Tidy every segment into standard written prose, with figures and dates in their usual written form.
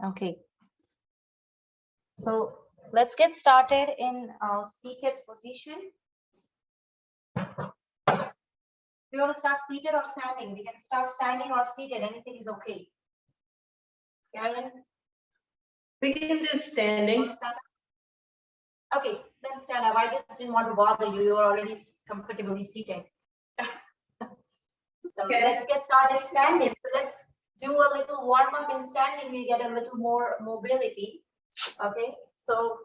Okay. So let's get started in our seated position. We want to start seated or standing. We can start standing or seated. Anything is okay. Karen? We can do standing. Okay, then stand up. I just didn't want to bother you. You are already comfortably seated. So okay. Let's get started standing. So let's do a little warm up in standing. We get a little more mobility. Okay, so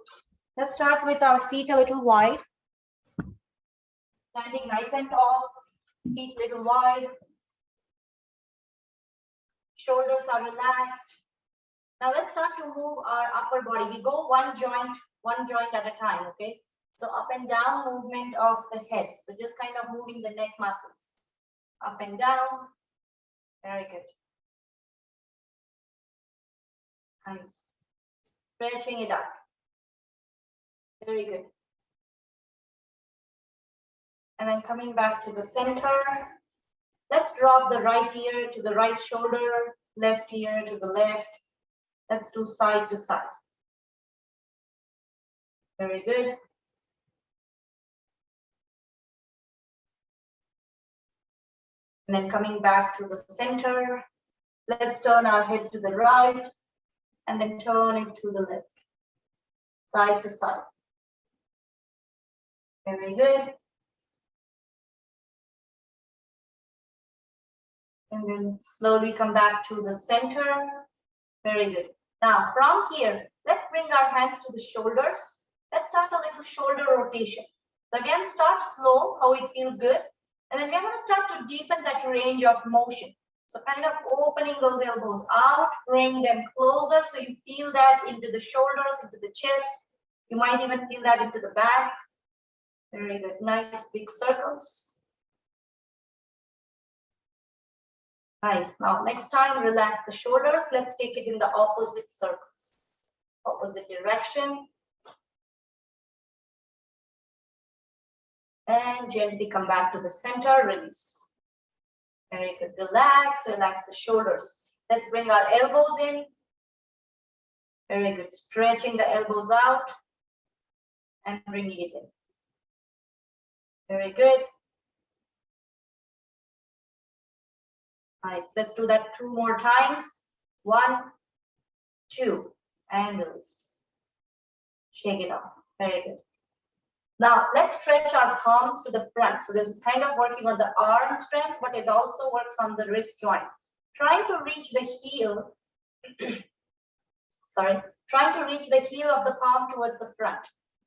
let's start with our feet a little wide. Standing nice and tall, feet a little wide. Shoulders are relaxed. Now let's start to move our upper body. We go one joint at a time, okay? So up and down movement of the head. So just kind of moving the neck muscles. Up and down. Very good. Nice. Stretching it up. Very good. And then coming back to the center. Let's drop the right ear to the right shoulder, left ear to the left. Let's do side to side. Very good. And then coming back to the center. Let's turn our head to the right and then turn it to the left. Side to side. Very good. And then slowly come back to the center. Very good. Now from here, let's bring our hands to the shoulders. Let's start a little shoulder rotation. So again, start slow, how it feels good. And then we're going to start to deepen that range of motion. So kind of opening those elbows out, bring them closer. So you feel that into the shoulders, into the chest. You might even feel that into the back. Very good. Nice big circles. Nice. Now next time, relax the shoulders. Let's take it in the opposite circles. Opposite direction. And gently come back to the center, release. Very good. Relax, relax the shoulders. Let's bring our elbows in. Very good. Stretching the elbows out and bringing it in. Very good. Nice. Let's do that 2 more times. 1, 2, and release. Shake it off. Very good. Now let's stretch our palms to the front. So this is kind of working on the arm strength, but it also works on the wrist joint. Trying to reach the heel. Sorry. Trying to reach the heel of the palm towards the front.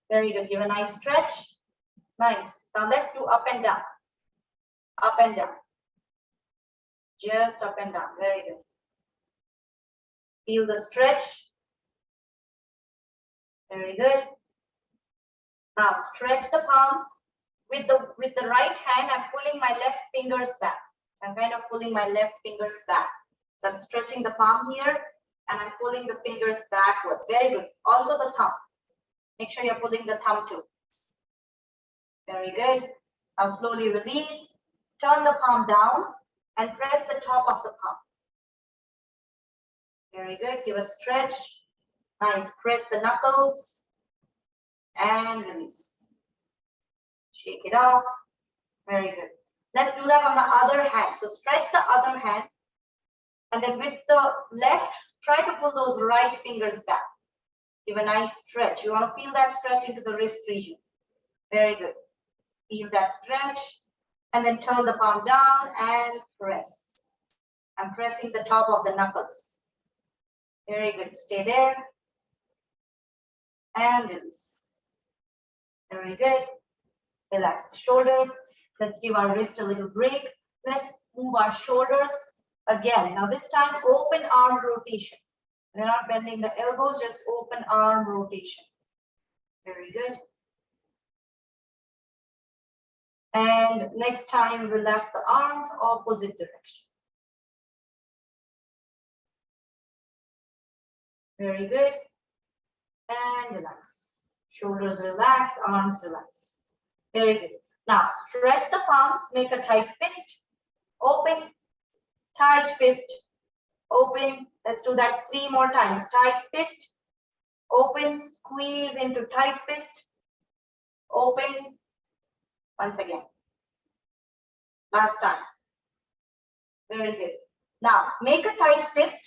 Very good. Give a nice stretch. Nice. Now let's do up and down. Up and down. Just up and down. Very good. Feel the stretch. Very good. Now stretch the palms. With the right hand, I'm pulling my left fingers back. I'm kind of pulling my left fingers back. So I'm stretching the palm here and I'm pulling the fingers backwards. Very good. Also the thumb. Make sure you're pulling the thumb too. Very good. Now slowly release. Turn the palm down and press the top of the palm. Very good. Give a stretch. Nice. Press the knuckles and release. Shake it off. Very good. Let's do that on the other hand. So stretch the other hand and then with the left, try to pull those right fingers back. Give a nice stretch. You want to feel that stretch into the wrist region. Very good. Feel that stretch. And then turn the palm down and press. I'm pressing the top of the knuckles. Very good. Stay there. And release. Very good. Relax the shoulders. Let's give our wrist a little break. Let's move our shoulders again. Now this time, open arm rotation. We're not bending the elbows, just open arm rotation. Very good. And next time, relax the arms, opposite direction. Very good. And relax. Shoulders relax, arms relax. Very good. Now, stretch the palms, make a tight fist. Open, tight fist. open. Let's do that 3 more times. Tight fist, open, squeeze into tight fist, open. Once again. Last time. Very good. Now, make a tight fist,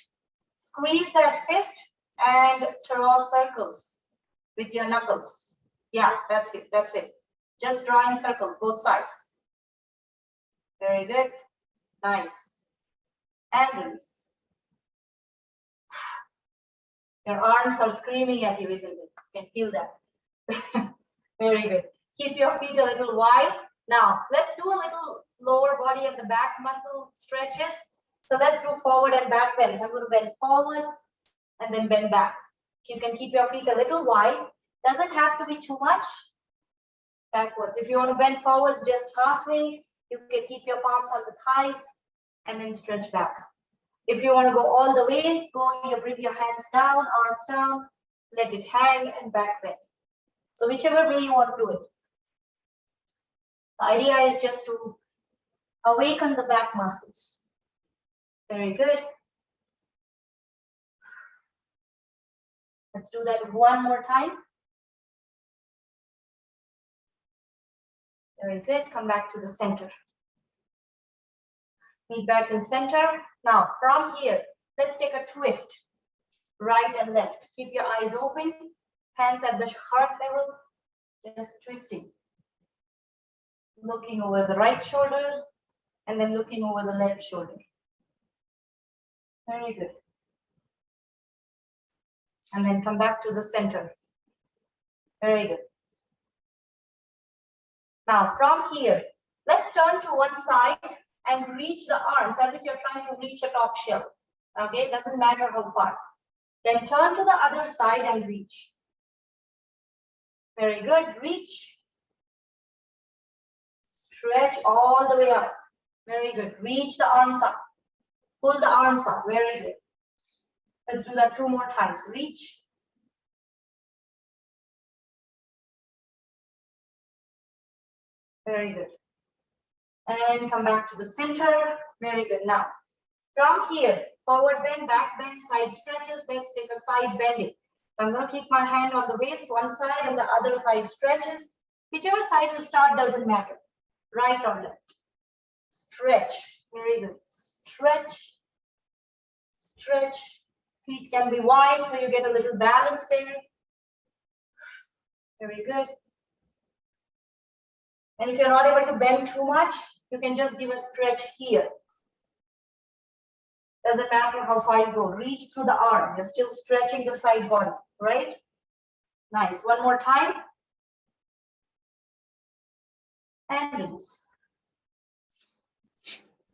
squeeze that fist, and draw circles with your knuckles. Yeah, that's it, that's it. Just drawing circles, both sides. Very good. Nice. And release. Your arms are screaming at you, isn't it? You can feel that. Very good. Keep your feet a little wide. Now, let's do a little lower body and the back muscle stretches. So let's do forward and back bends. I'm going to bend forwards and then bend back. You can keep your feet a little wide. Doesn't have to be too much. Backwards. If you want to bend forwards just halfway, you can keep your palms on the thighs and then stretch back. If you want to go all the way, you bring your hands down, arms down, let it hang and back bend. So whichever way you want to do it. The idea is just to awaken the back muscles. Very good. Let's do that one more time. Very good. Come back to the center. Meet back in center. Now, from here, let's take a twist. Right and left. Keep your eyes open. Hands at the heart level. Just twisting. Looking over the right shoulder and then looking over the left shoulder. Very good. And then come back to the center. Very good. Now from here, let's turn to one side and reach the arms as if you're trying to reach a top shelf. Okay, doesn't matter how far. Then turn to the other side and reach. Very good. Reach. Stretch all the way up. Very good. Reach the arms up. Pull the arms up. Very good. Let's do that 2 more times. Reach. Very good. And come back to the center. Very good. Now, from here, forward bend, back bend, side stretches. Let's take a side bending. So I'm going to keep my hand on the waist, one side, and the other side stretches. Whichever side you start doesn't matter. Right or left. Stretch. Very good. Stretch. Stretch. Feet can be wide, so you get a little balance there. Very good. And if you're not able to bend too much, you can just give a stretch here. Doesn't matter how far you go. Reach through the arm. You're still stretching the side body, right? Nice. One more time. And release.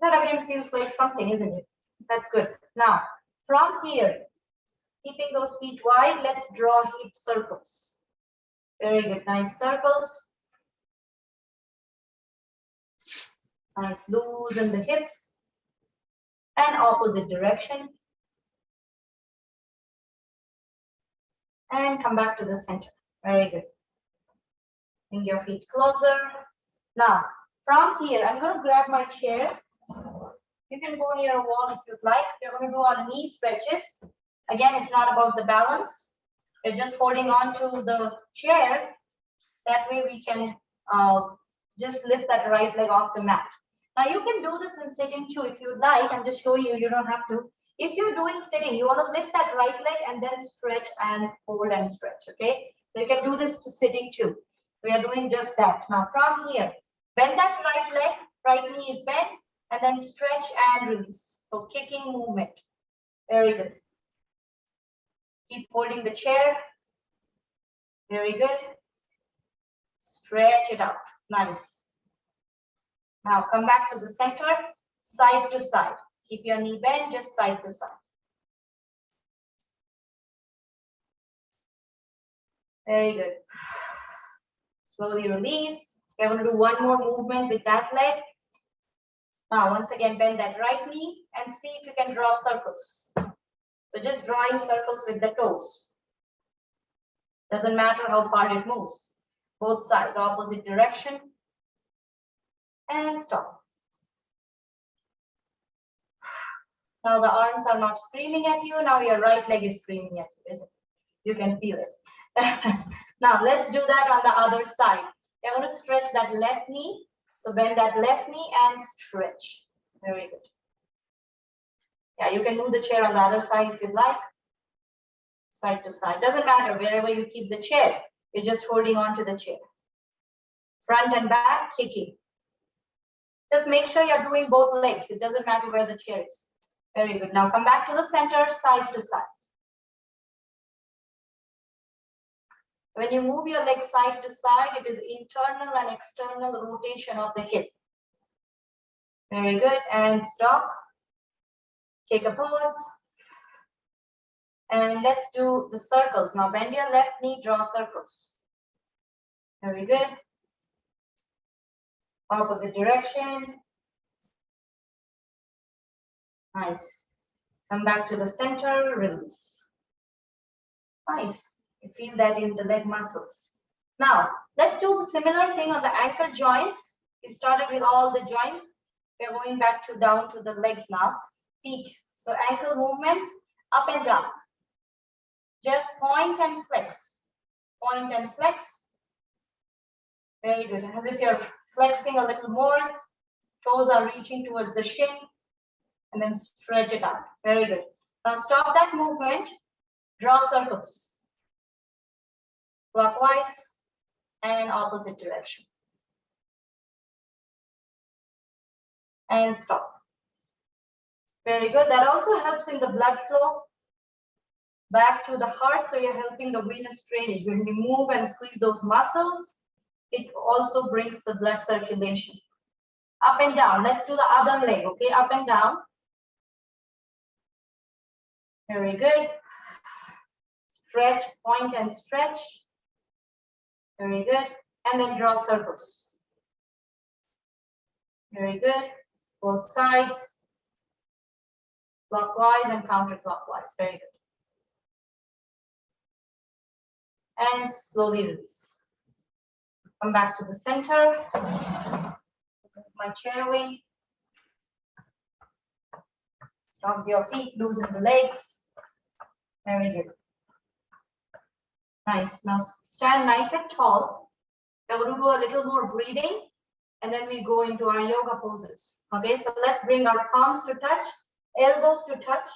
That again feels like something, isn't it? That's good. Now, from here, keeping those feet wide, let's draw hip circles. Very good. Nice circles. Nice. Loosen the hips. And opposite direction. And come back to the center. Very good. Bring your feet closer. Now, from here, I'm going to grab my chair. You can go near a wall if you'd like. We're going to do our knee stretches. Again, it's not about the balance. We're just holding on to the chair. That way we can just lift that right leg off the mat. Now you can do this in sitting too if you'd like. I'm just showing you, you don't have to. If you're doing sitting, you want to lift that right leg and then stretch and fold and stretch, okay? So you can do this to sitting too. We are doing just that. Now from here, bend that right leg, right knee is bent, and then stretch and release. So kicking movement. Very good. Keep holding the chair. Very good. Stretch it out. Nice. Now come back to the center, side to side. Keep your knee bent, just side to side. Very good. Slowly release. We're going to do one more movement with that leg. Now, once again, bend that right knee and see if you can draw circles. So just drawing circles with the toes. Doesn't matter how far it moves. Both sides, opposite direction. And stop. Now the arms are not screaming at you. Now your right leg is screaming at you, isn't it? You can feel it. Now let's do that on the other side. You're going to stretch that left knee. So bend that left knee and stretch. Very good. Yeah, you can move the chair on the other side if you like. Side to side. Doesn't matter wherever you keep the chair. You're just holding on to the chair. Front and back, kicking. Just make sure you're doing both legs. It doesn't matter where the chair is. Very good. Now come back to the center, side to side. When you move your leg side to side, it is internal and external rotation of the hip. Very good. And stop. Take a pause. And let's do the circles. Now bend your left knee, draw circles. Very good. Opposite direction. Nice. Come back to the center, release. Nice. You feel that in the leg muscles. Now, let's do the similar thing on the ankle joints. We started with all the joints. We're going back to down to the legs now. Feet. So ankle movements, up and down. Just point and flex. Point and flex. Very good. As if you're flexing a little more. Toes are reaching towards the shin. And then stretch it out. Very good. Now stop that movement. Draw circles. Clockwise and opposite direction. And stop. Very good. That also helps in the blood flow back to the heart. So you're helping the venous drainage. When we move and squeeze those muscles, it also brings the blood circulation. Up and down. Let's do the other leg. Okay, up and down. Very good. Stretch, point and stretch. Very good. And then draw circles. Very good. Both sides. Clockwise and counterclockwise. Very good. And slowly release. Come back to the center. Move my chair away. Stomp your feet, loosen the legs. Very good. Nice. Now stand nice and tall. We're going to do a little more breathing and then we go into our yoga poses. Okay, so let's bring our palms to touch, elbows to touch.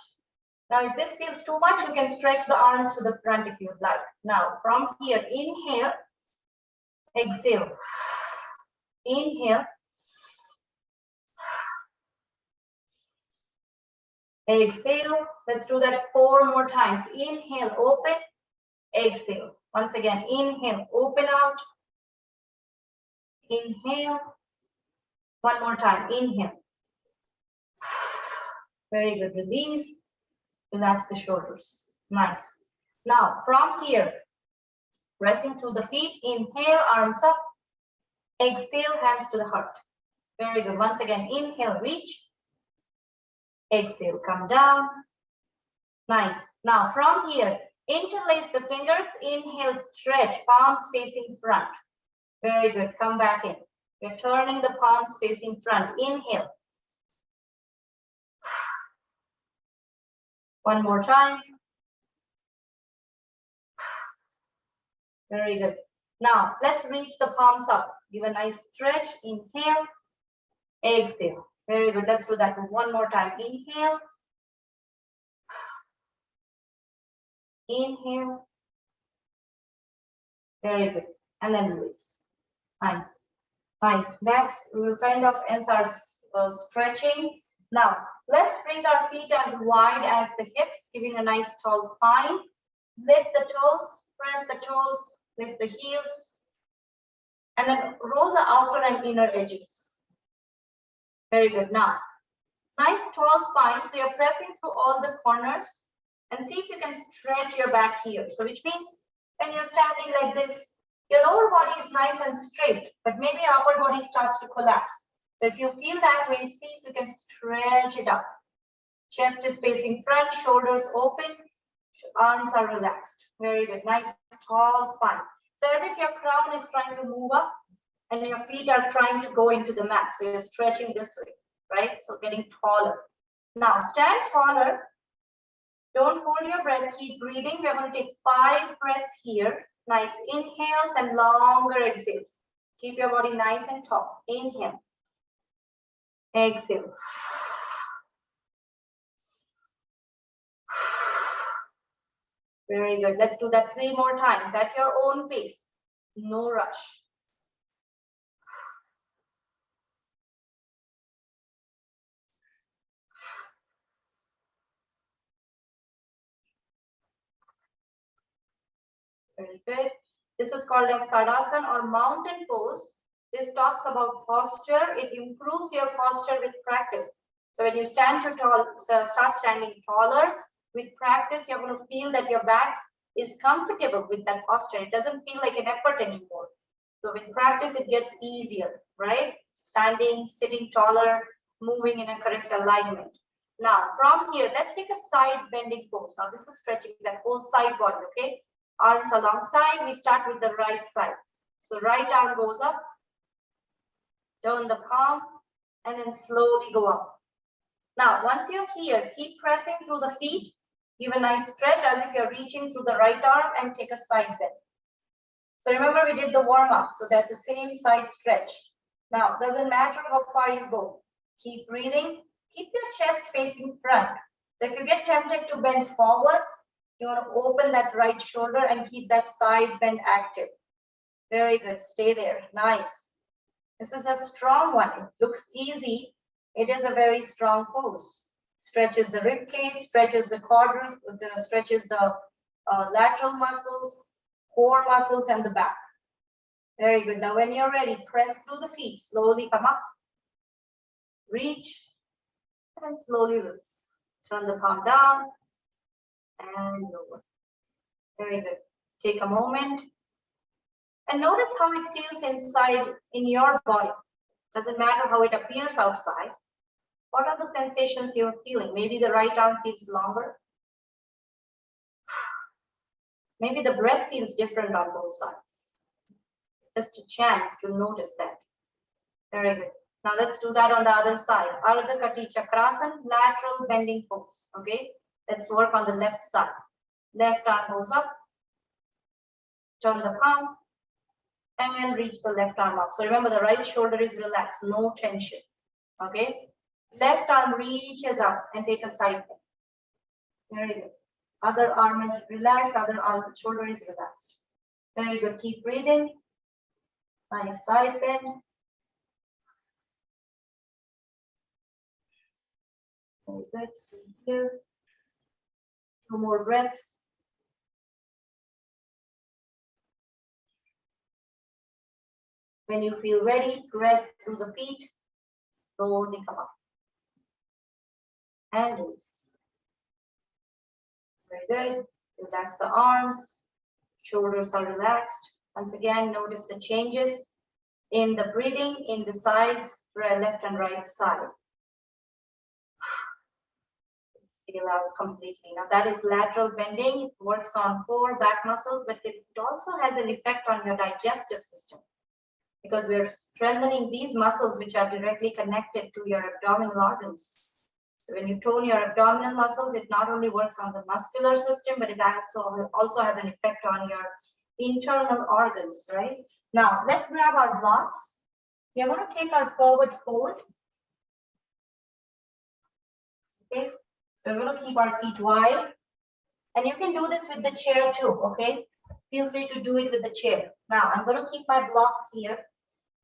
Now, if this feels too much, you can stretch the arms to the front if you'd like. Now, from here, inhale, exhale. Inhale. Exhale. Let's do that 4 more times. Inhale, open. Exhale. Once again, inhale, open out. Inhale. One more time. Inhale. Very good. Release. Relax the shoulders. Nice. Now, from here, pressing through the feet. Inhale, arms up. Exhale, hands to the heart. Very good. Once again, inhale, reach. Exhale, come down. Nice. Now, from here, interlace the fingers. Inhale, stretch, palms facing front. Very good. Come back in. We're turning the palms facing front. Inhale. One more time. Very good. Now, let's reach the palms up. Give a nice stretch. Inhale. Exhale. Very good. Let's do that one more time. Inhale. Inhale. Very good. And then release. Nice. Nice. Next, we'll kind of ends our stretching. Now, let's bring our feet as wide as the hips, giving a nice tall spine. Lift the toes, press the toes, lift the heels, and then roll the outer and inner edges. Very good. Now, nice tall spine. So you're pressing through all the corners and see if you can stretch your back here. So which means when you're standing like this, your lower body is nice and straight, but maybe your upper body starts to collapse. So if you feel that way, see if you can stretch it up. Chest is facing front, shoulders open, arms are relaxed. Very good. Nice tall spine. So as if your crown is trying to move up and your feet are trying to go into the mat. So you're stretching this way, right? So getting taller. Now stand taller. Don't hold your breath. Keep breathing. We are going to take 5 breaths here. Nice inhales and longer exhales. Keep your body nice and tall. Inhale. Exhale. Very good. Let's do that 3 more times at your own pace. No rush. Very good. This is called as Tadasana or mountain pose. This talks about posture. It improves your posture with practice. So when you start standing taller, with practice, you're going to feel that your back is comfortable with that posture. It doesn't feel like an effort anymore. So with practice, it gets easier, right? Standing, sitting taller, moving in a correct alignment. Now, from here, let's take a side bending pose. Now, this is stretching that whole side body, okay? Arms alongside. We start with the right side. So right arm goes up, turn the palm, and then slowly go up. Now, once you're here, keep pressing through the feet. Give a nice stretch as if you're reaching through the right arm and take a side bend. So remember, we did the warm-up, so that's the same side stretch. Now, doesn't matter how far you go. Keep breathing. Keep your chest facing front. So if you get tempted to bend forwards, you want to open that right shoulder and keep that side bend active. Very good. Stay there. Nice. This is a strong one. It looks easy. It is a very strong pose. Stretches the rib cage, stretches the quadrant, stretches the lateral muscles, core muscles, and the back. Very good. Now, when you're ready, press through the feet. Slowly come up. Reach. And slowly release. Turn the palm down. And lower. Very good. Take a moment. And notice how it feels inside in your body. Doesn't matter how it appears outside. What are the sensations you're feeling? Maybe the right arm feels longer. Maybe the breath feels different on both sides. Just a chance to notice that. Very good. Now let's do that on the other side. Ardha Kati Chakrasana, lateral bending pose. Okay. Let's work on the left side. Left arm goes up. Turn the palm. And reach the left arm up. So remember, the right shoulder is relaxed, no tension. Okay. Left arm reaches up and take a side bend. Very good. Other arm is relaxed, other arm shoulder is relaxed. Very good. Keep breathing. Nice side bend. Very good. Stay here. 2 more breaths. When you feel ready, press through the feet. Slowly come up. And release. Very good. Relax the arms. Shoulders are relaxed. Once again, notice the changes in the breathing, in the sides, left and right side. Feel out completely. Now that is lateral bending. It works on core, back muscles, but it also has an effect on your digestive system, because we're strengthening these muscles which are directly connected to your abdominal organs. So when you tone your abdominal muscles, it not only works on the muscular system, but it also has an effect on your internal organs, right? Now, let's grab our blocks. We are going to take our forward fold. Okay, so we're going to keep our feet wide. And you can do this with the chair too, okay? Feel free to do it with the chair. Now, I'm going to keep my blocks here.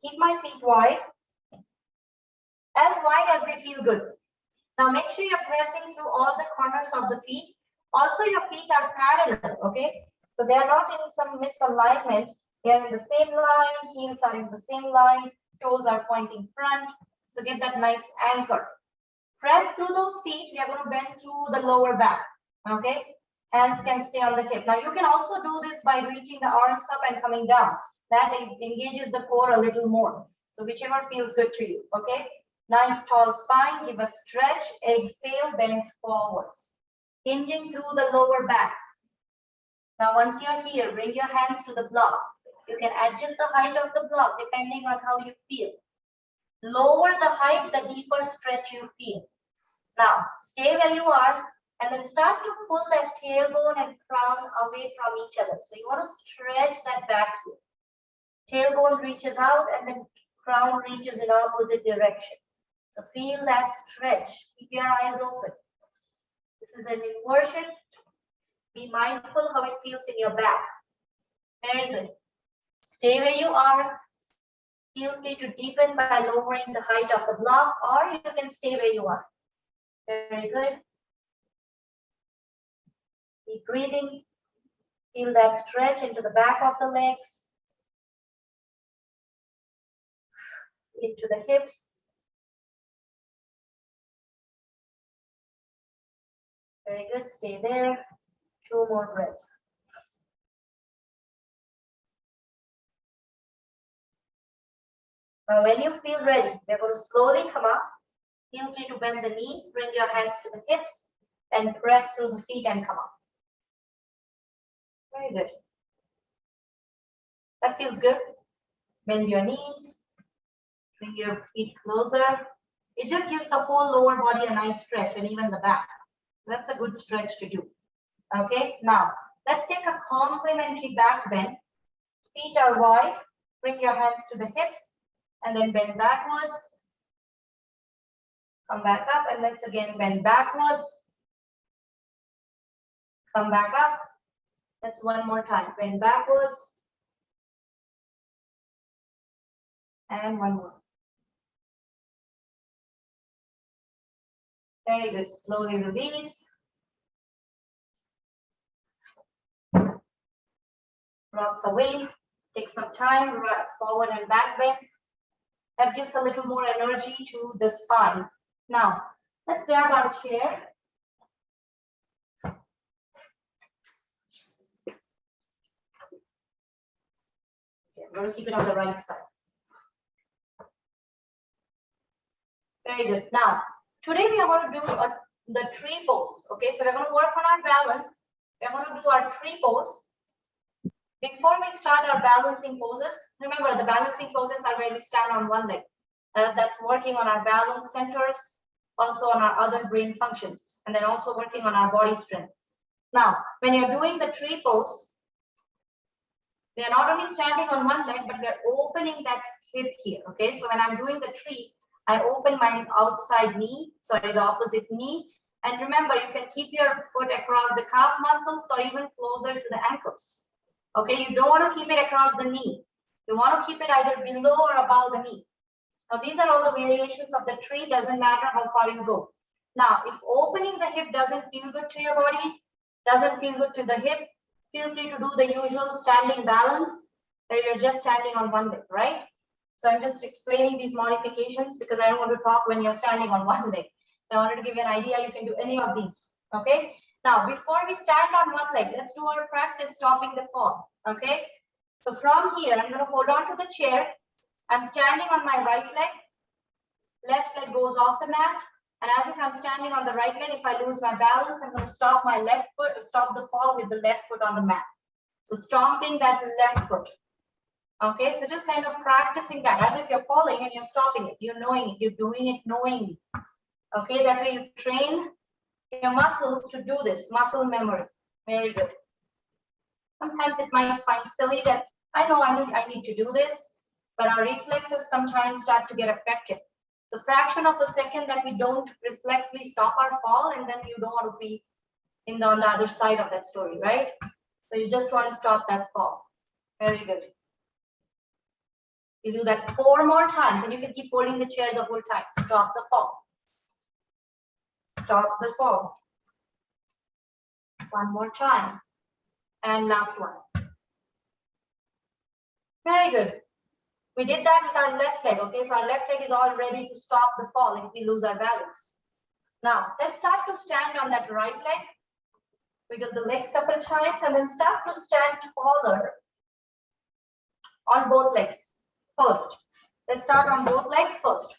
Keep my feet wide as they feel good. Now make sure you're pressing through all the corners of the feet. Also, your feet are parallel, okay? So they are not in some misalignment. They are in the same line, heels are in the same line, toes are pointing front. So get that nice anchor. Press through those feet. We are going to bend through the lower back, okay? Hands can stay on the hip. Now you can also do this by reaching the arms up and coming down. That engages the core a little more. So whichever feels good to you, okay? Nice tall spine, give a stretch, exhale, bend forwards. Hinging through the lower back. Now once you're here, bring your hands to the block. You can adjust the height of the block depending on how you feel. Lower the height, the deeper stretch you feel. Now, stay where you are and then start to pull that tailbone and crown away from each other. So you want to stretch that back here. Tailbone reaches out and then crown reaches in opposite direction. So feel that stretch. Keep your eyes open. This is an inversion. Be mindful how it feels in your back. Very good. Stay where you are. Feel free to deepen by lowering the height of the block, or you can stay where you are. Very good. Keep breathing. Feel that stretch into the back of the legs, into the hips. Very good. Stay there. 2 more breaths. Now, when you feel ready, we're going to slowly come up. Feel free to bend the knees, bring your hands to the hips, and press through the feet and come up. Very good. That feels good. Bend your knees, bring your feet closer. It just gives the whole lower body a nice stretch and even the back. That's a good stretch to do. Okay, now let's take a complementary back bend. Feet are wide. Bring your hands to the hips and then bend backwards. Come back up and let's again bend backwards. Come back up. Let's one more time. Bend backwards. And one more. Very good. Slowly release. Rocks away. Take some time. Forward and back bend. That gives a little more energy to the spine. Now, let's grab our chair. Okay, I'm going to keep it on the right side. Very good. Now, today we are going to do the tree pose. Okay, so we're going to work on our balance. We're going to do our tree pose. Before we start our balancing poses, remember the balancing poses are where we stand on one leg. That's working on our balance centers, also on our other brain functions, and then also working on our body strength. Now, when you're doing the tree pose, we are not only standing on one leg, but we are opening that hip here. Okay, so when I'm doing the tree, I open my outside knee, sorry, the opposite knee. And remember, you can keep your foot across the calf muscles or even closer to the ankles. Okay, you don't want to keep it across the knee. You want to keep it either below or above the knee. Now, these are all the variations of the tree. Doesn't matter how far you go. Now, if opening the hip doesn't feel good to your body, doesn't feel good to the hip, feel free to do the usual standing balance where you're just standing on one leg, right? So I'm just explaining these modifications because I don't want to talk when you're standing on one leg. So I wanted to give you an idea. You can do any of these, okay? Now, before we stand on one leg, let's do our practice stopping the fall, okay? So from here, I'm going to hold on to the chair. I'm standing on my right leg. Left leg goes off the mat. And as if I'm standing on the right leg, if I lose my balance, I'm going to stop my left foot, stop the fall with the left foot on the mat. So stomping that left foot. Okay, so just kind of practicing that as if you're falling and you're stopping it. You're knowing it. You're doing it knowingly. Okay, that way you train your muscles to do this, muscle memory. Very good. Sometimes it might find silly that I know I need to do this, but our reflexes sometimes start to get affected. The fraction of a second that we don't reflexly stop our fall, and then you don't want to be on the other side of that story, right? So you just want to stop that fall. Very good. You do that 4 more times, and you can keep holding the chair the whole time. Stop the fall. Stop the fall. 1 more time. And last one. Very good. We did that with our left leg. Okay, so our left leg is all ready to stop the fall if we lose our balance. Now, let's start to stand on that right leg. Wiggle the legs a couple times and then start to stand taller on both legs first. Let's start on both legs first.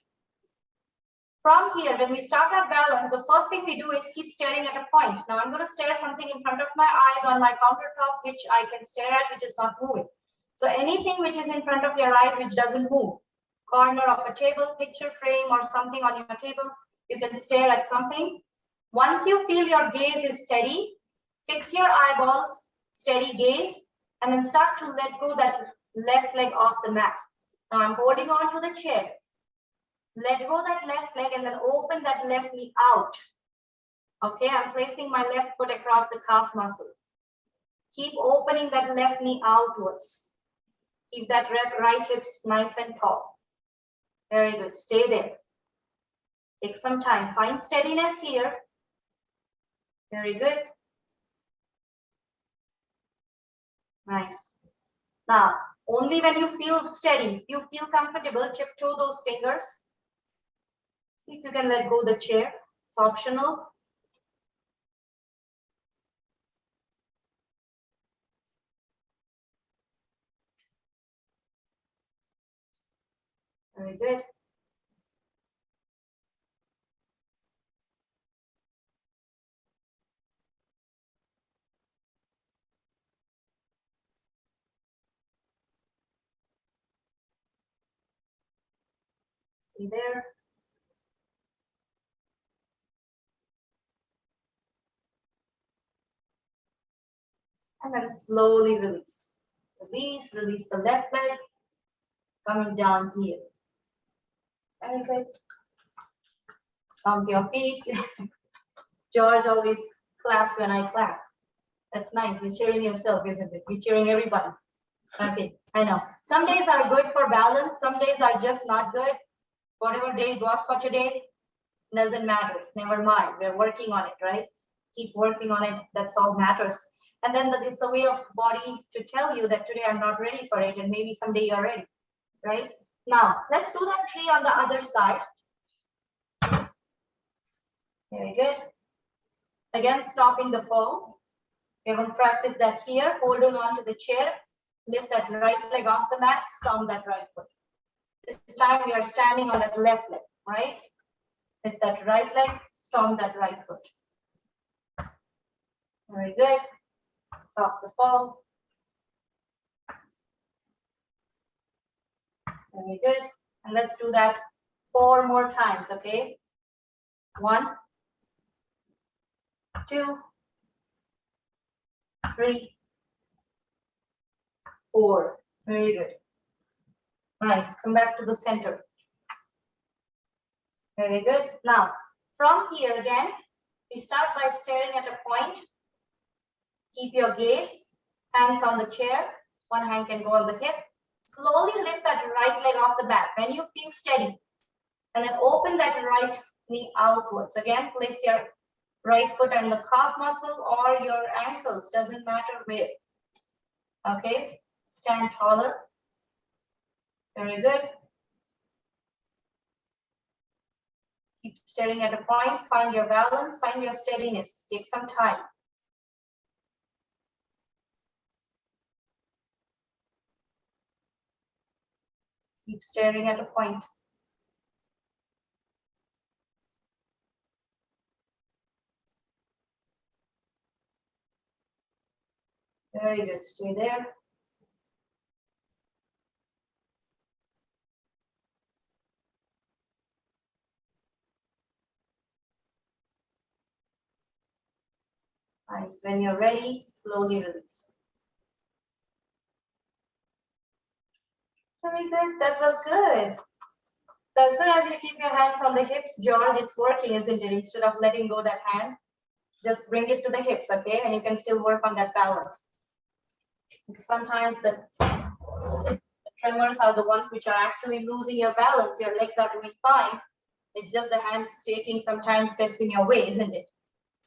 From here, when we start our balance, the first thing we do is keep staring at a point. Now I'm going to stare something in front of my eyes on my countertop, which I can stare at, which is not moving. So anything which is in front of your eyes, which doesn't move, corner of a table, picture frame, or something on your table, You can stare at something. Once you feel your gaze is steady, fix your eyeballs, steady gaze, and then start to let go that left leg off the mat. Now I'm holding on to the chair. Let go that left leg and then open that left knee out. Okay, I'm placing my left foot across the calf muscle. Keep opening that left knee outwards. Keep that right hips nice and tall. Very good, stay there. Take some time, find steadiness here. Very good. Nice. Now, only when you feel steady, if you feel comfortable, tiptoe those fingers. See if you can let go of the chair. It's optional. Very good. Stay there. And then slowly release. Release, release the left leg. Coming down here. Very good. Stomp your feet. George always claps when I clap. That's nice. You're cheering yourself, isn't it? You're cheering everybody. Okay, I know. Some days are good for balance. Some days are just not good. Whatever day it was for today, doesn't matter. Never mind. We're working on it, right? Keep working on it. That's all matters. And then it's a way of body to tell you that today I'm not ready for it, and maybe someday you're ready, right? Now, let's do that tree on the other side. Very good. Again, stopping the fall. We're going to practice that here, holding on to the chair. Lift that right leg off the mat, stomp that right foot. This time we are standing on that left leg, right? Lift that right leg, stomp that right foot. Very good. Stop the fall. Very good. And let's do that 4 more times, okay? 1, 2, 3, 4. Very good. Nice. Come back to the center. Very good. Now, from here again, we start by staring at a point. Keep your gaze, hands on the chair. One hand can go on the hip. Slowly lift that right leg off the mat when you feel steady. And then open that right knee outwards. Again, place your right foot on the calf muscle or your ankles. Doesn't matter where. Okay. Stand taller. Very good. Keep staring at a point. Find your balance. Find your steadiness. Take some time. Keep staring at a point. Very good. Stay there. Nice. When you're ready, slowly release. Very good. That was good. So as soon as you keep your hands on the hips, George, it's working, isn't it? Instead of letting go that hand, just bring it to the hips, okay? And you can still work on that balance. Because sometimes the tremors are the ones which are actually losing your balance. Your legs are doing fine. It's just the hands shaking sometimes gets in your way, isn't it?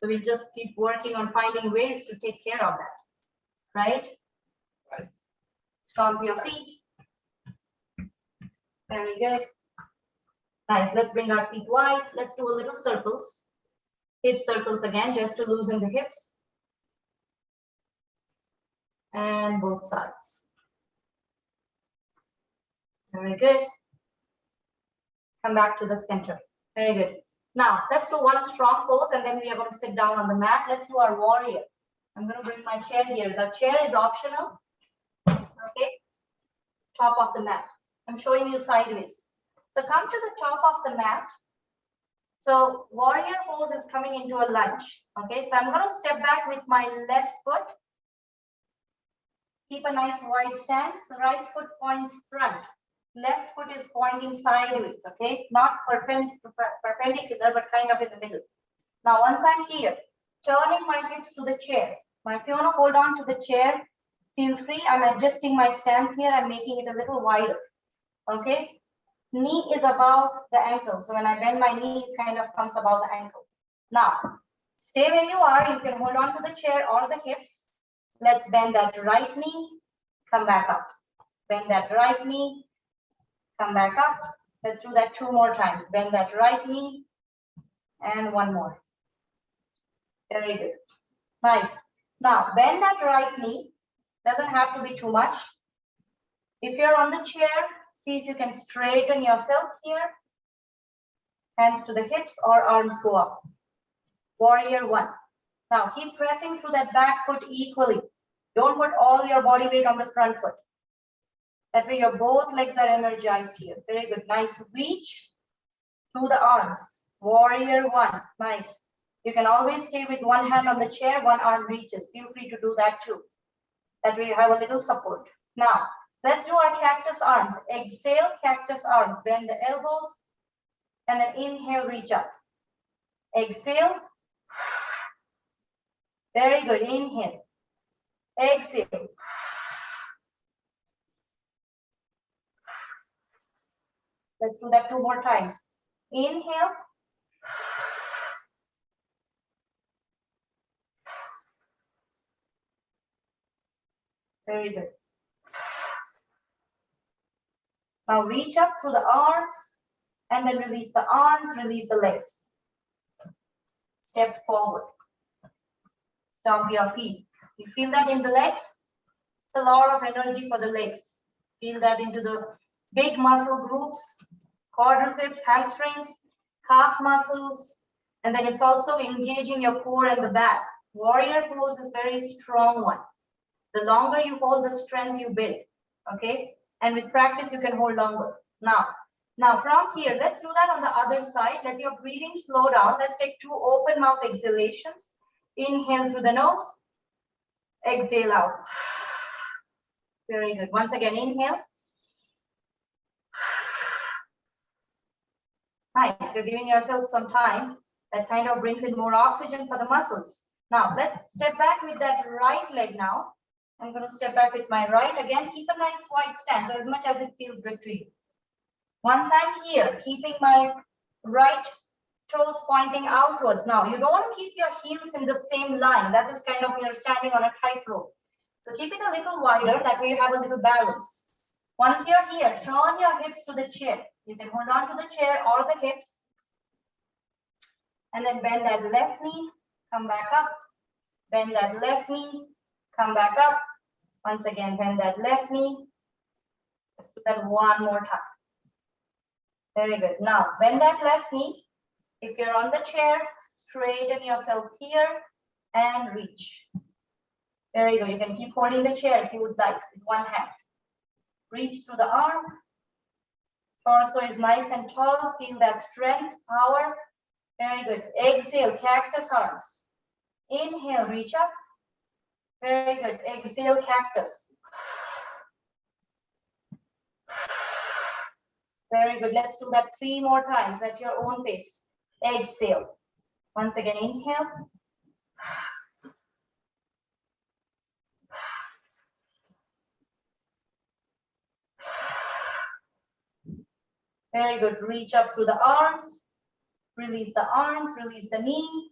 So we'll just keep working on finding ways to take care of that, right? Right. Stomp your feet. Very good. Nice. Let's bring our feet wide. Let's do a little circles. Hip circles again, just to loosen the hips. And both sides. Very good. Come back to the center. Very good. Now, let's do one strong pose and then we are going to sit down on the mat. Let's do our warrior. I'm going to bring my chair here. The chair is optional. Okay. Top of the mat. I'm showing you sideways. So come to the top of the mat. So warrior pose is coming into a lunge. Okay, so I'm going to step back with my left foot. Keep a nice wide stance. Right foot points front. Left foot is pointing sideways. Okay, not perpendicular, but kind of in the middle. Now, once I'm here, turning my hips to the chair. Now, if you want to hold on to the chair, feel free. I'm adjusting my stance here. I'm making it a little wider. Okay. Knee is above the ankle. So when I bend my knee, it kind of comes above the ankle. Now, stay where you are. You can hold on to the chair or the hips. Let's bend that right knee. Come back up. Bend that right knee. Come back up. Let's do that 2 more times. Bend that right knee. And 1 more. Very good. Nice. Now, bend that right knee. Doesn't have to be too much. If you're on the chair, see if you can straighten yourself here. Hands to the hips or arms go up. Warrior 1. Now, keep pressing through that back foot equally. Don't put all your body weight on the front foot. That way, your both legs are energized here. Very good. Nice reach through the arms. Warrior 1. Nice. You can always stay with one hand on the chair, one arm reaches. Feel free to do that too. That way you have a little support. Now, let's do our cactus arms. Exhale, cactus arms. Bend the elbows and then inhale, reach up. Exhale. Very good. Inhale. Exhale. Let's do that 2 more times. Inhale. Very good. Now reach up through the arms and then release the arms, release the legs. Step forward. Stomp your feet. You feel that in the legs? It's a lot of energy for the legs. Feel that into the big muscle groups, quadriceps, hamstrings, calf muscles, and then it's also engaging your core and the back. Warrior pose is very strong one. The longer you hold, the strength you build. Okay, and with practice you can hold longer. Now from here, let's do that on the other side. Let your breathing slow down. Let's take 2 open mouth exhalations. Inhale through the nose, exhale out. Very good. Once again, inhale. Nice. You're giving yourself some time. That kind of brings in more oxygen for the muscles. Now let's step back with that right leg now. I'm going to step back with my right. Again, keep a nice wide stance as much as it feels good to you. Once I'm here, keeping my right toes pointing outwards. Now, you don't want to keep your heels in the same line. That is kind of you're standing on a tightrope. So keep it a little wider. That way you have a little balance. Once you're here, turn your hips to the chair. You can hold on to the chair or the hips. And then bend that left knee. Come back up. Bend that left knee. Come back up. Once again, bend that left knee. Let's do that 1 more time. Very good. Now, bend that left knee. If you're on the chair, straighten yourself here and reach. Very good. You can keep holding the chair if you would like with one hand. Reach through the arm. Torso is nice and tall. Feel that strength, power. Very good. Exhale, cactus arms. Inhale, reach up. Very good. Exhale, cactus. Very good. Let's do that 3 more times at your own pace. Exhale. Once again, inhale. Very good. Reach up through the arms. Release the arms, release the knee,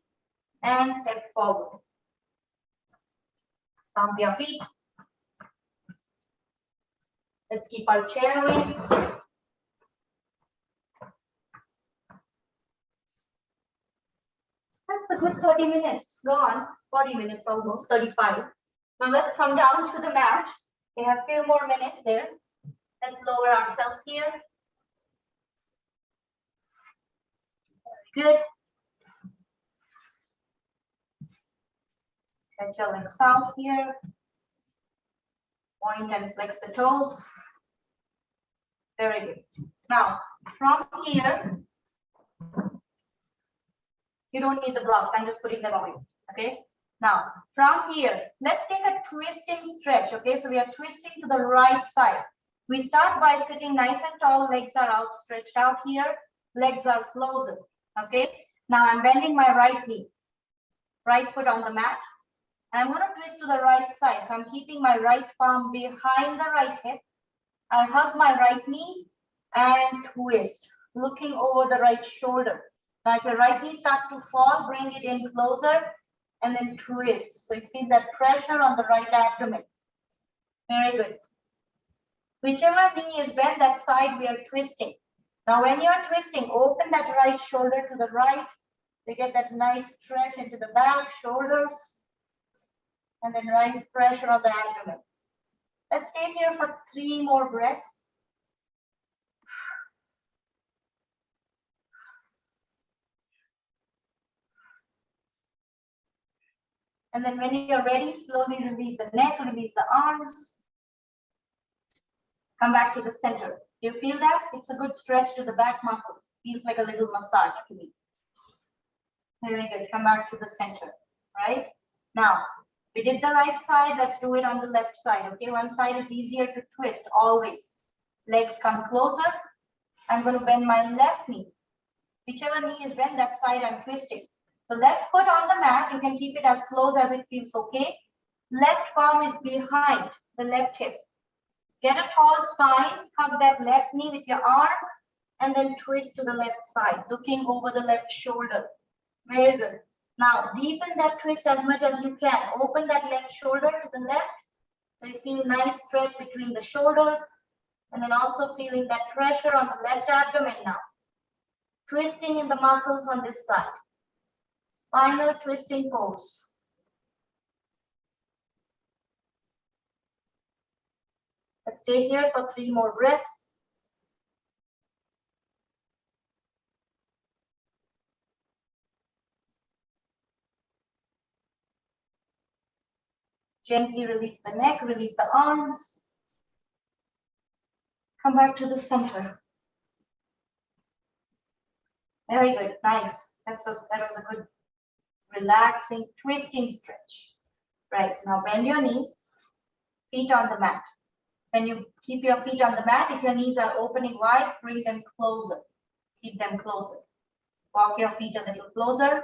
and step forward. Stomp your feet. Let's keep our chair away. That's a good 30 minutes gone, 40 minutes almost, 35. Now let's come down to the mat. We have a few more minutes there. Let's lower ourselves here. Good. Stretch your legs out here. Point and flex the toes. Very good. Now, from here, You don't need the blocks. I'm just putting them away. Okay. Now, from here, let's take a twisting stretch. Okay. So we are twisting to the right side. We start by sitting nice and tall. Legs are out, stretched out here. Legs are closer. Okay. Now I'm bending my right knee. Right foot on the mat. I'm going to twist to the right side. So I'm keeping my right palm behind the right hip. I hug my right knee and twist, looking over the right shoulder. Now, if your right knee starts to fall, bring it in closer and then twist. So you feel that pressure on the right abdomen. Very good. Whichever knee is bent, that side we are twisting. Now, when you're twisting, open that right shoulder to the right. You get that nice stretch into the back, shoulders, and then nice pressure on the abdomen. Let's stay here for 3 more breaths. And then when you're ready, slowly release the neck, release the arms. Come back to the center. Do you feel that? It's a good stretch to the back muscles. Feels like a little massage to me. Very good. Come back to the center, right? Now, we did the right side. Let's do it on the left side, okay? One side is easier to twist, always. Legs come closer. I'm going to bend my left knee. Whichever knee is bent, that side I'm twisting. So left foot on the mat, you can keep it as close as it feels okay. Left palm is behind the left hip. Get a tall spine, hug that left knee with your arm, and then twist to the left side, looking over the left shoulder. Very good. Now, deepen that twist as much as you can. Open that left shoulder to the left. So you feel nice stretch between the shoulders, and then also feeling that pressure on the left abdomen now. Twisting in the muscles on this side. Spinal twisting pose. Let's stay here for 3 more breaths. Gently release the neck, release the arms. Come back to the center. Very good, nice. That was a good, relaxing, twisting stretch. Right, now bend your knees, feet on the mat. When you keep your feet on the mat, if your knees are opening wide, bring them closer. Keep them closer. Walk your feet a little closer.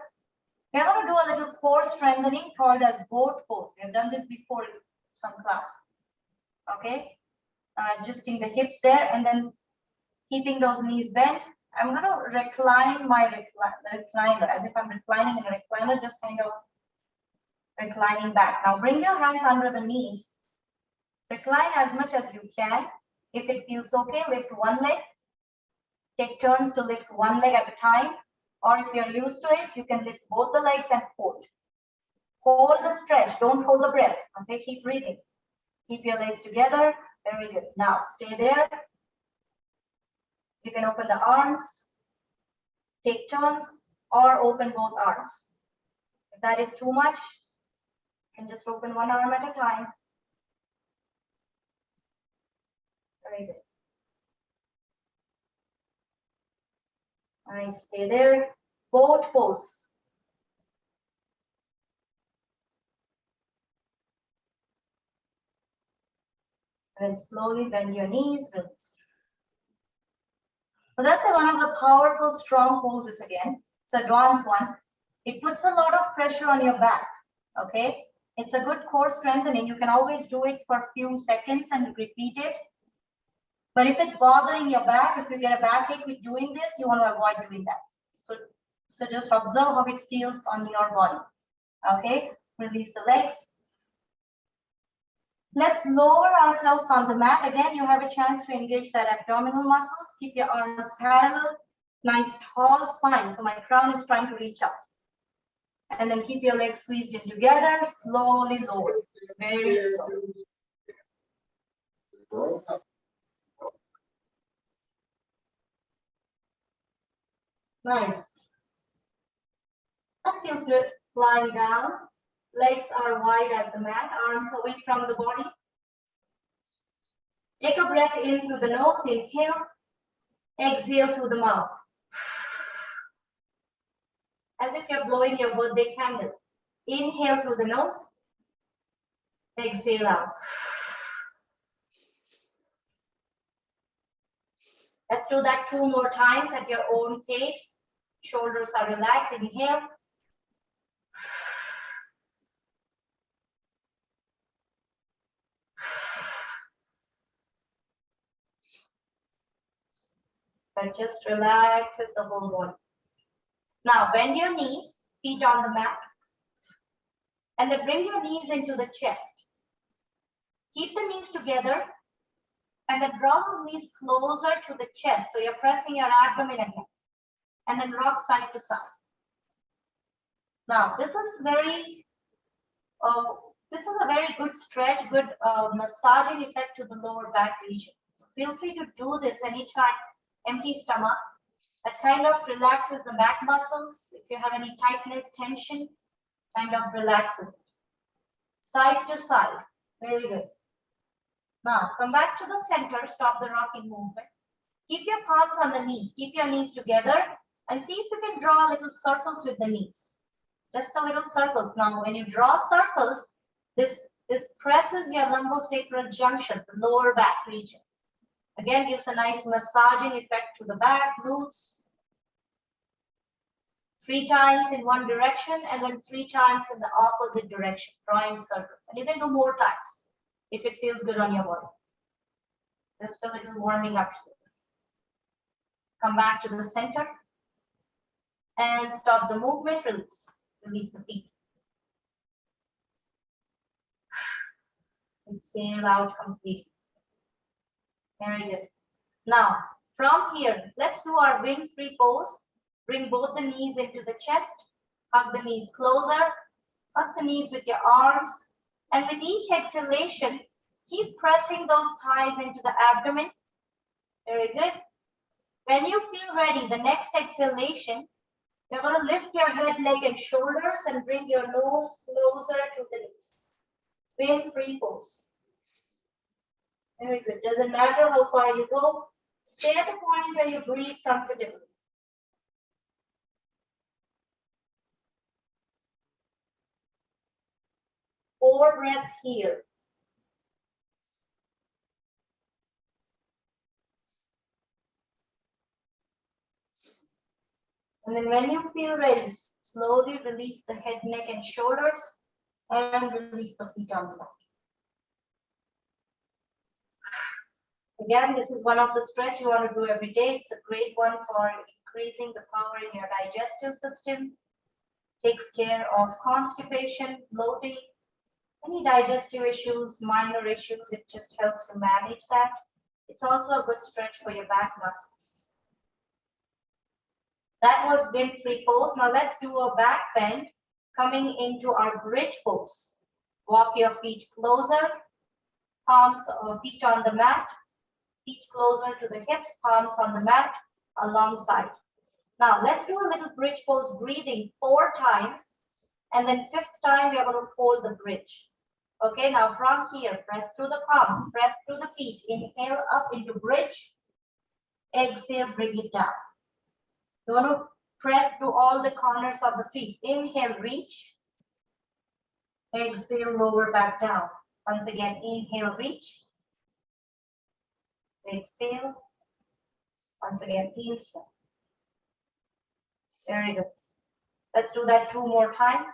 We're going to do a little core strengthening called as boat pose. We have done this before in some class. Okay, adjusting the hips there and then keeping those knees bent. I'm going to recline my recliner as if I'm reclining in a recliner, just kind of reclining back. Now bring your hands under the knees. Recline as much as you can. If it feels okay, lift one leg. Take turns to lift one leg at a time. Or if you're used to it, you can lift both the legs and hold. Hold the stretch. Don't hold the breath. Okay, keep breathing. Keep your legs together. Very good. Now stay there. You can open the arms, take turns, or open both arms. If that is too much, you can just open one arm at a time. Very good. Nice. Stay there. Boat pose. And then slowly bend your knees, release. So that's one of the powerful, strong poses again. It's advanced one. It puts a lot of pressure on your back. Okay. It's a good core strengthening. You can always do it for a few seconds and repeat it. But if it's bothering your back, if you get a backache with doing this, you want to avoid doing that. So just observe how it feels on your body. Okay. Release the legs. Let's lower ourselves on the mat. Again, you have a chance to engage that abdominal muscles. Keep your arms parallel. Nice tall spine. So my crown is trying to reach up. And then keep your legs squeezed in together. Slowly lower. Very slow. Nice. That feels good. Lying down. Legs are wide as the mat. Arms away from the body. Take a breath in through the nose. Inhale. Exhale through the mouth. as if you're blowing your birthday candle. Inhale through the nose. Exhale out. Let's do that 2 more times at your own pace. Shoulders are relaxed. Inhale. That just relaxes the whole body. Now bend your knees, feet on the mat, and then bring your knees into the chest. Keep the knees together, and then draw those knees closer to the chest. So you're pressing your abdomen again, and then rock side to side. Now this is a very good stretch, good massaging effect to the lower back region. So feel free to do this anytime. Empty stomach. That kind of relaxes the back muscles. If you have any tightness, tension, kind of relaxes it. Side to side. Very good. Now come back to the center. Stop the rocking movement. Keep your palms on the knees. Keep your knees together and see if you can draw little circles with the knees. Just a little circles. Now when you draw circles, this presses your lumbosacral junction, the lower back region. Again, gives a nice massaging effect to the back, glutes. 3 times in one direction and then 3 times in the opposite direction, drawing circles. And you can do more times if it feels good on your body. Just a little warming up here. Come back to the center and stop the movement, release. Release the feet. Exhale out completely. Very good. Now, from here, let's do our wind-free pose. Bring both the knees into the chest. Hug the knees closer. Hug the knees with your arms. And with each exhalation, keep pressing those thighs into the abdomen. Very good. When you feel ready, the next exhalation, you're going to lift your head, neck, and shoulders and bring your nose closer to the knees. Wind-free pose. Very good. Doesn't matter how far you go. Stay at a point where you breathe comfortably. Four breaths here. And then when you feel ready, slowly release the head, neck, and shoulders and release the feet on the mat. Again, this is one of the stretch you want to do every day. It's a great one for increasing the power in your digestive system. Takes care of constipation, bloating, any digestive issues, minor issues. It just helps to manage that. It's also a good stretch for your back muscles. That was wind-free pose. Now let's do a back bend coming into our bridge pose. Walk your feet closer, palms or feet on the mat. Feet closer to the hips, palms on the mat, alongside. Now, let's do a little bridge pose, breathing 4 times. And then 5th time, we are going to hold the bridge. Okay, now from here, press through the palms, press through the feet. Inhale up into bridge. Exhale, bring it down. You want to press through all the corners of the feet. Inhale, reach. Exhale, lower back down. Once again, inhale, reach. Exhale. Once again, inhale. Very good. Let's do that 2 more times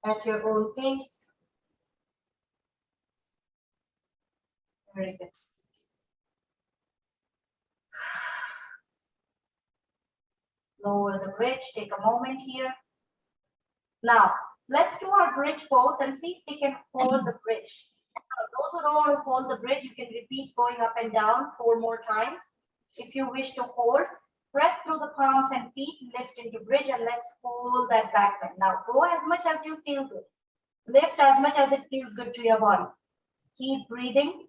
at your own pace. Very good. Lower the bridge. Take a moment here. Now, let's do our bridge pose and see if we can hold the bridge. Those who don't want to hold the bridge, you can repeat going up and down 4 more times. If you wish to hold, press through the palms and feet, lift into bridge, and let's hold that back bend. Now go as much as you feel good. Lift as much as it feels good to your body. Keep breathing.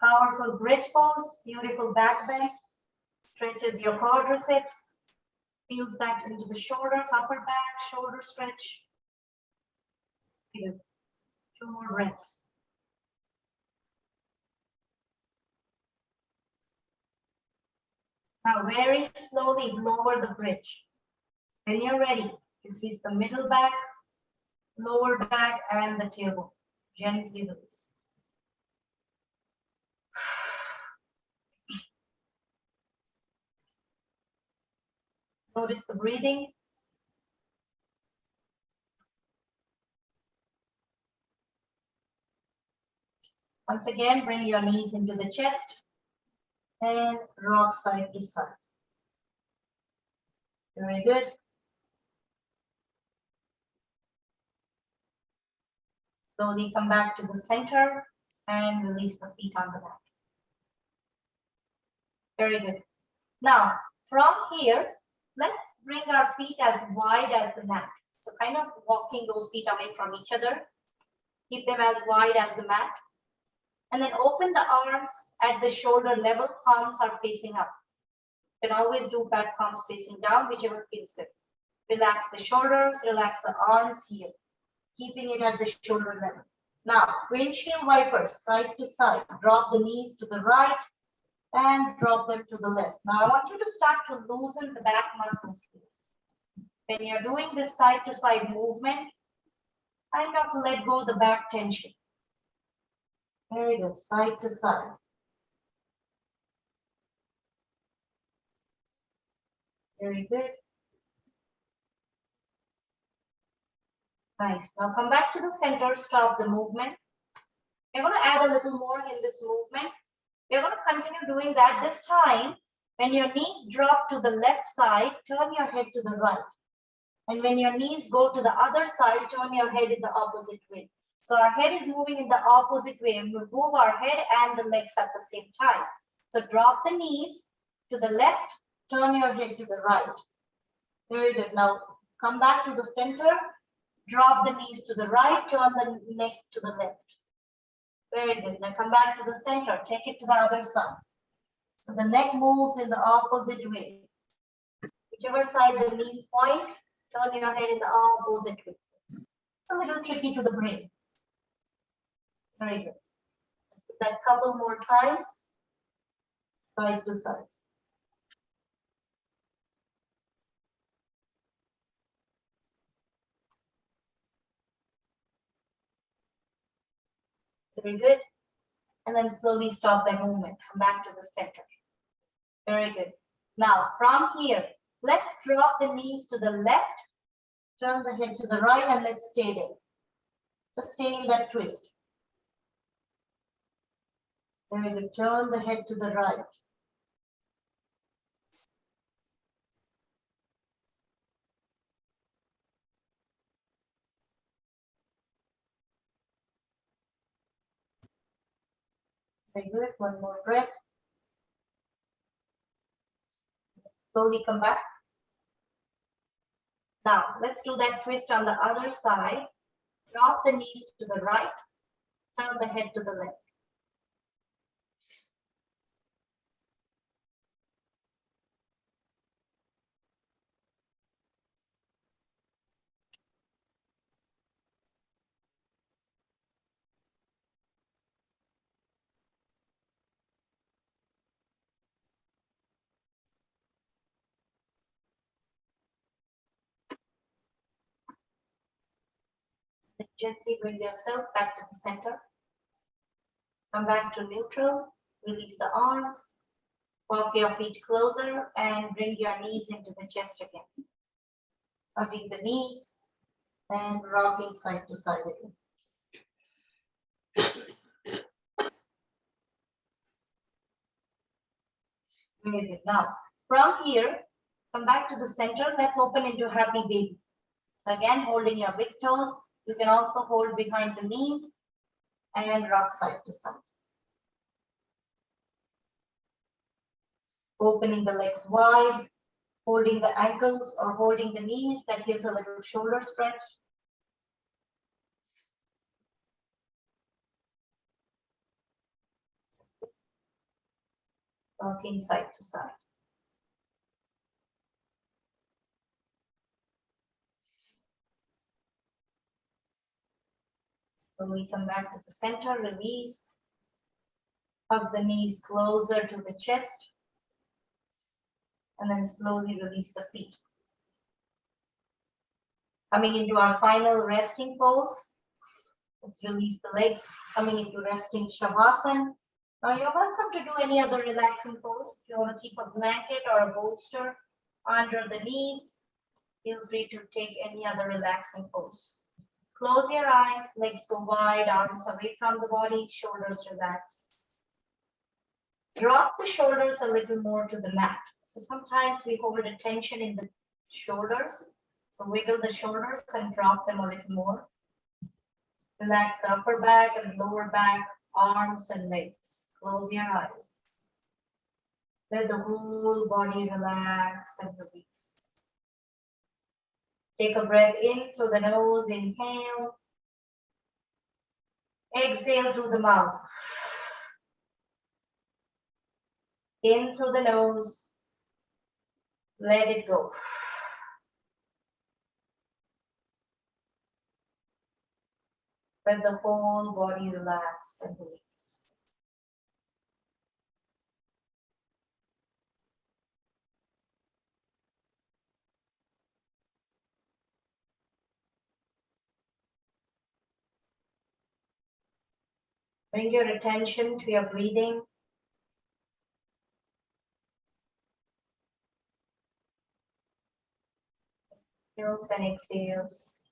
Powerful bridge pose, beautiful back bend. Stretches your quadriceps. Feels that into the shoulders, upper back, shoulder stretch. Good. 2 more breaths. Now very slowly lower the bridge. When you're ready, release the middle back, lower back, and the tailbone. Gently release. Notice the breathing. Once again, bring your knees into the chest and rock side to side. Very good. Slowly come back to the center and release the feet on the mat. Very good. Now, from here, let's bring our feet as wide as the mat. So kind of walking those feet away from each other. Keep them as wide as the mat. And then open the arms at the shoulder level. Palms are facing up. You can always do back palms facing down, whichever feels good. Relax the shoulders, relax the arms here, keeping it at the shoulder level. Now, windshield wipers, side to side. Drop the knees to the right and drop them to the left. Now, I want you to start to loosen the back muscles here. When you're doing this side to side movement, kind of let go the back tension. Very good, side to side. Very good. Nice. Now come back to the center, stop the movement. We're going to add a little more in this movement. We're going to continue doing that. This time, when your knees drop to the left side, turn your head to the right. And when your knees go to the other side, turn your head in the opposite way. So our head is moving in the opposite way, and we move our head and the legs at the same time. So drop the knees to the left, turn your head to the right. Very good. Now come back to the center, drop the knees to the right, turn the neck to the left. Very good. Now come back to the center, take it to the other side. So the neck moves in the opposite way. Whichever side the knees point, turn your head in the opposite way. A little tricky to the brain. Very good. Let's do that couple more times, side to side. Very good. And then slowly stop that movement. Come back to the center. Very good. Now from here, let's drop the knees to the left, turn the head to the right, and let's stay there. Just stay in that twist. Very good. Turn the head to the right. Very good. One more breath. Slowly come back. Now, let's do that twist on the other side. Drop the knees to the right, turn the head to the left. Then gently bring yourself back to the center. Come back to neutral. Release the arms. Walk your feet closer and bring your knees into the chest again. Hugging the knees and rocking side to side again. Very good. Now, from here, come back to the center. Let's open into happy baby. So again, holding your big toes. You can also hold behind the knees and rock side to side. Opening the legs wide, holding the ankles or holding the knees. That gives a little shoulder stretch. Rocking side to side. When we come back to the center, release. Hug the knees closer to the chest. And then slowly release the feet. Coming into our final resting pose. Let's release the legs. Coming into resting Shavasana. Now you're welcome to do any other relaxing pose. If you want to keep a blanket or a bolster under the knees, feel free to take any other relaxing pose. Close your eyes, legs go wide, arms away from the body, shoulders relax. Drop the shoulders a little more to the mat. So sometimes we hold a tension in the shoulders. So wiggle the shoulders and drop them a little more. Relax the upper back and lower back, arms and legs. Close your eyes. Let the whole body relax and release. Take a breath in through the nose, inhale. Exhale through the mouth. In through the nose. Let it go. Let the whole body relax and release. Bring your attention to your breathing. Inhales and exhales.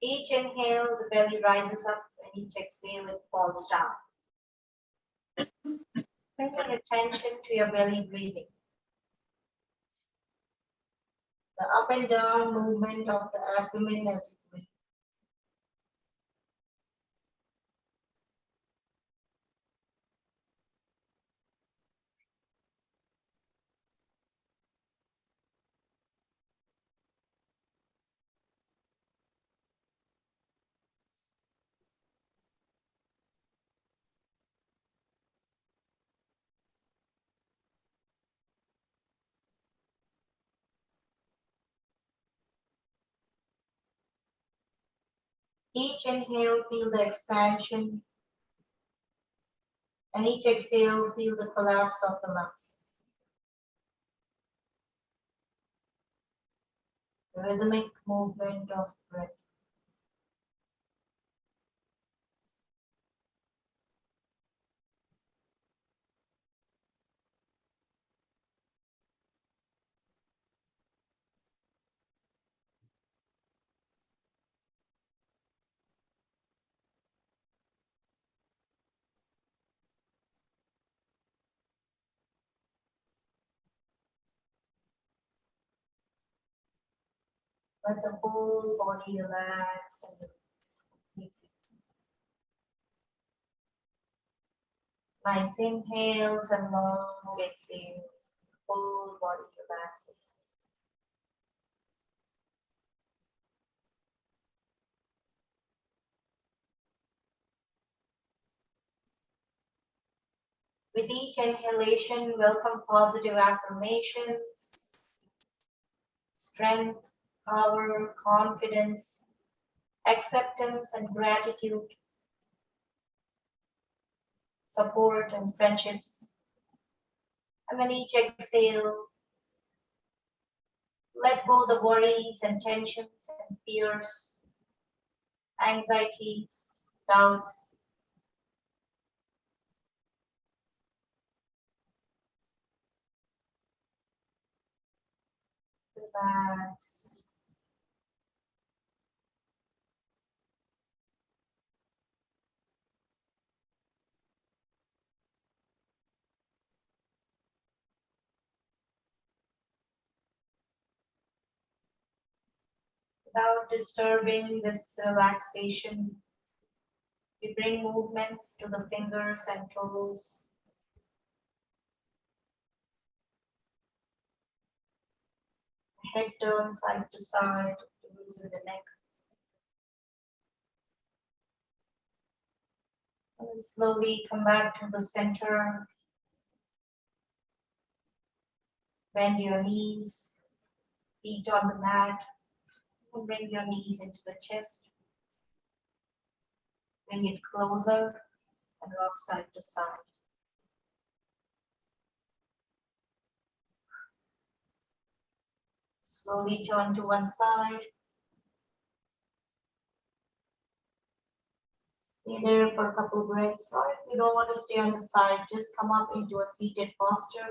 Each inhale, the belly rises up, and each exhale, it falls down. Bring your attention to your belly breathing. The up and down movement of the abdomen as you breathe. Each inhale, feel the expansion, and each exhale, feel the collapse of the lungs. The rhythmic movement of breath. Let the whole body relax and release completely. Nice inhales and long exhales. The whole body relaxes. With each inhalation, welcome positive affirmations, strength, power, confidence, acceptance and gratitude, support and friendships. And then each exhale, let go the worries and tensions and fears, anxieties, doubts. Relax. Without disturbing this relaxation, we bring movements to the fingers and toes. Head turns side to side, loosen the neck. And then slowly come back to the center. Bend your knees, feet on the mat. And bring your knees into the chest. Bring it closer and rock side to side. Slowly turn to one side. Stay there for a couple of breaths, or if you don't want to stay on the side, just come up into a seated posture.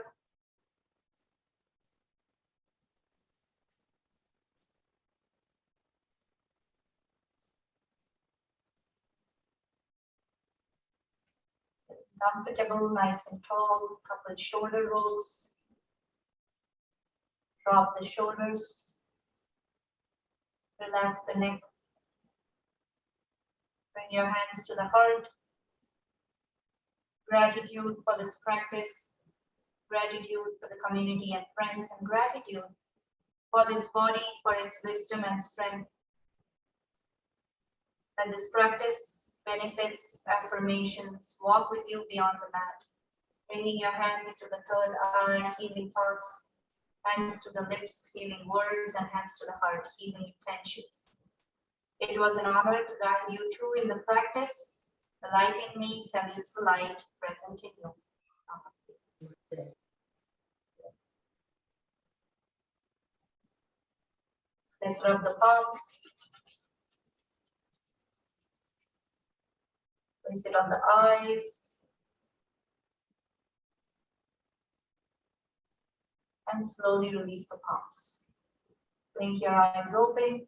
Comfortable, nice and tall, couple shoulder rolls. Drop the shoulders. Relax the neck. Bring your hands to the heart. Gratitude for this practice. Gratitude for the community and friends, and gratitude for this body, for its wisdom and strength. That this practice benefits, affirmations, walk with you beyond the mat. Bringing your hands to the third eye, healing thoughts. Hands to the lips, healing words, and hands to the heart, healing intentions. It was an honor to guide you through in the practice. The light in me salutes the light present in you. Namaste. Let's rub the palms. Place it on the eyes. And slowly release the palms. Blink your eyes open.